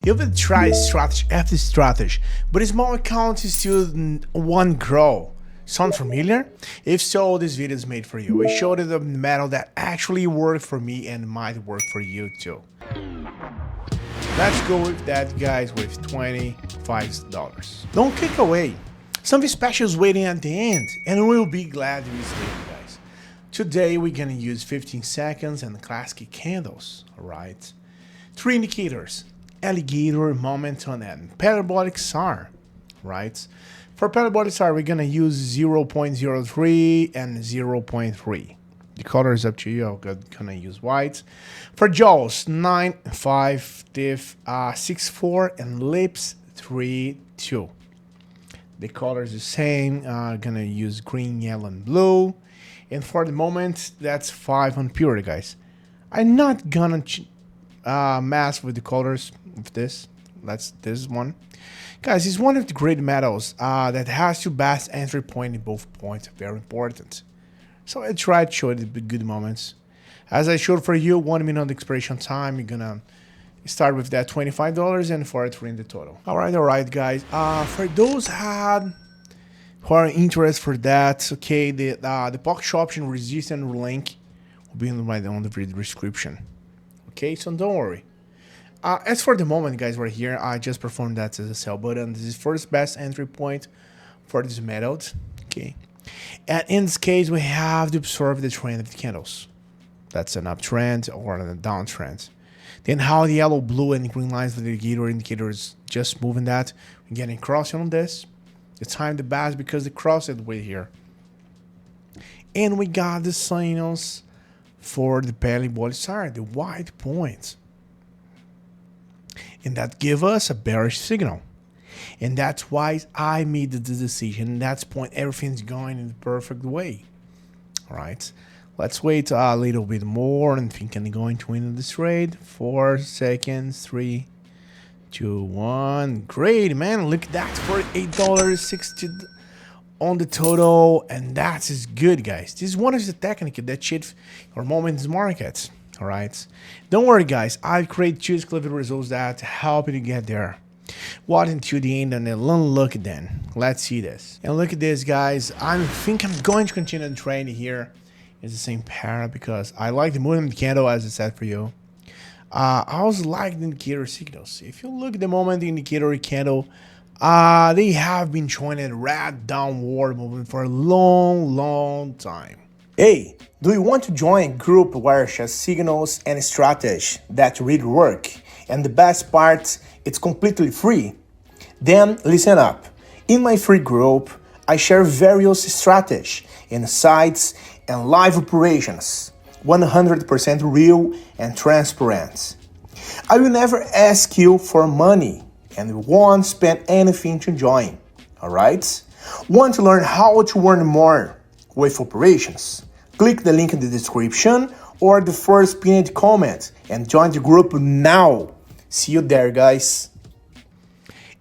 You will try strategy after strategy, but a small account is still one grow. Sound familiar? If so, this video is made for you. I showed you the metal that actually worked for me and might work for you too. Let's go with that, guys, with $25. Don't click away. Something special is waiting at the end, and we'll be glad you stayed, guys. Today we're gonna use 15 seconds and classic candles, alright? 3 indicators: alligator, momentum, and parabolic SAR, right? For parabolic SAR, we're gonna use 0.03 and 0.3. The color is up to you. I'm gonna use white. For jaws, 9, 5, diff, 6, 4, and lips, 3, 2. The color is the same. Gonna use green, yellow, and blue. And for the moment, that's 5 on purity, guys. I'm not gonna mess with the colors of this. That's this one, guys. It's one of the great metals that has your best entry point in both points. Very important. So I tried to show the good moments. As I showed for you, 1 minute expiration time. You're gonna start with that $25 and 43 in the total. All right, guys. For those who are interested for that, okay, the pocket option resistance link will be on the video description. Okay, so don't worry. As for the moment, guys, right here, I just performed that as a sell button. This is first best entry point for this metals. Okay, and in this case, we have to observe the trend of the candles. That's an uptrend or a downtrend. Then how the yellow, blue, and green lines of the indicator is just moving that. We're getting crossing on this. The time the best because the cross is way here. And we got the signals for the parabolic SAR, the white points. And that give us a bearish signal. And that's why I made the decision. That's point everything's going in the perfect way. All right. Let's wait a little bit more and think I'm going to win this trade. 4 seconds, 3, 2, 1. Great, man. Look at that for $8.60 on the total. And that is good, guys. This is one of the techniques that cheat your moments markets. All right. Don't worry, guys. I've created 2 exclusive results that help you to get there. Watch until the end and then look at them. Let's see this. And look at this, guys. I think I'm going to continue the trend here. It's the same pair because I like the movement candle, as I said for you. I also like the indicator signals. If you look at the moment indicator candle, they have been showing a red downward movement for a long time. Hey, do you want to join a group where share signals and strategy that really work? And the best part, it's completely free. Then listen up. In my free group, I share various strategies, insights, and live operations. 100% real and transparent. I will never ask you for money and won't spend anything to join. Alright? Want to learn how to earn more with operations? Click the link in the description or the first pinned comment and join the group now. See you there, guys.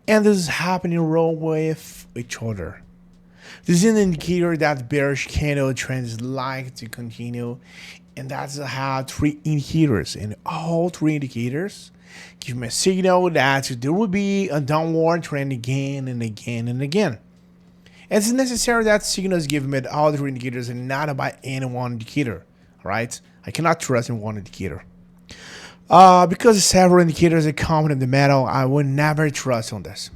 And this is happening right with each other. This is an indicator that bearish candle trend is like to continue, and that's how 3 indicators, and all 3 indicators give me a signal that there will be a downward trend again and again and again. It's necessary that signals given by all 3 indicators and not by any one indicator. All right, I cannot trust in one indicator. Because several indicators are common in the metal, I would never trust on this.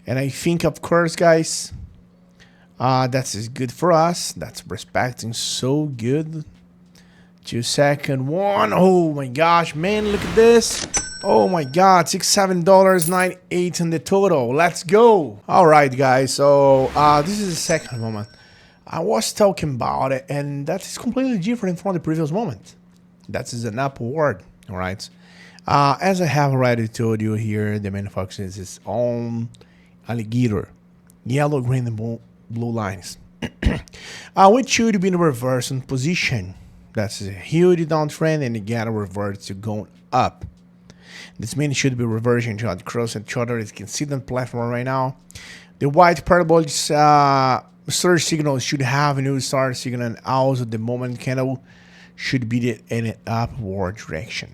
And I think, of course, guys, that's good for us. That's respecting so good. 2 second 1. Oh my gosh, man, look at this. Oh my god, $67.98 in the total. Let's go. All right, guys. So this is the second moment. I was talking about it, and that is completely different from the previous moment. That is an upward. All right. As I have already told you here, the main focus is its own alligator, yellow, green, and blue lines. Which should be in a reversing position. That's a huge downtrend, and again a reverse to going up. This means it should be reversing to cross each other. As you can see the platform right now. The white parabolic surge signal should have a new SAR signal, and also the moment candle should be in an upward direction.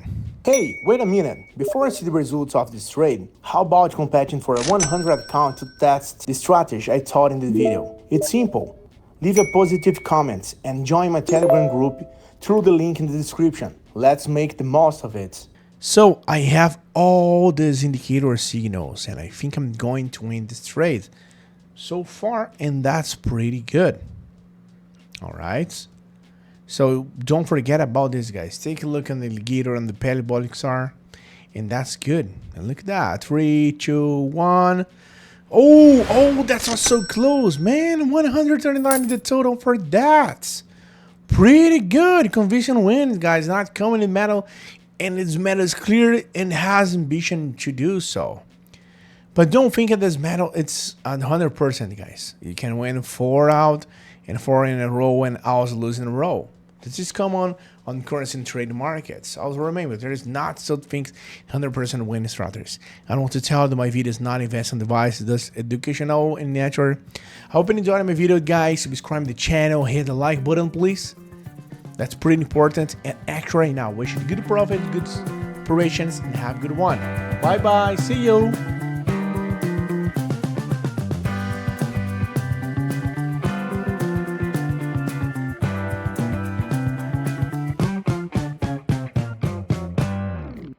Hey, wait a minute. Before I see the results of this trade, how about competing for a 100 account to test the strategy I taught in the video? It's simple. Leave a positive comment and join my Telegram group through the link in the description. Let's make the most of it. So I have all these indicator signals and I think I'm going to win this trade so far, and that's pretty good. All right. So don't forget about this, guys. Take a look on the alligator and the parabolic SAR, and that's good. And look at that. 3, 2, 1. Oh, that was so close, man. 139 the total for that. Pretty good. Conviction wins, guys. Not coming in metal, and its metal is clear and has ambition to do so. But don't think of this metal, it's 100%, guys. You can win 4 out and 4 in a row and also lose in a row. This is common on currency and trade markets. Also remember, there is not such things 100% win strategies. I want to tell you that my video is not investment advice, it's educational in nature. I hope you enjoyed my video, guys. Subscribe to the channel, hit the like button, please. That's pretty important. And act right now. Wish you good profit, good operations, and have a good one. Bye-bye. See you.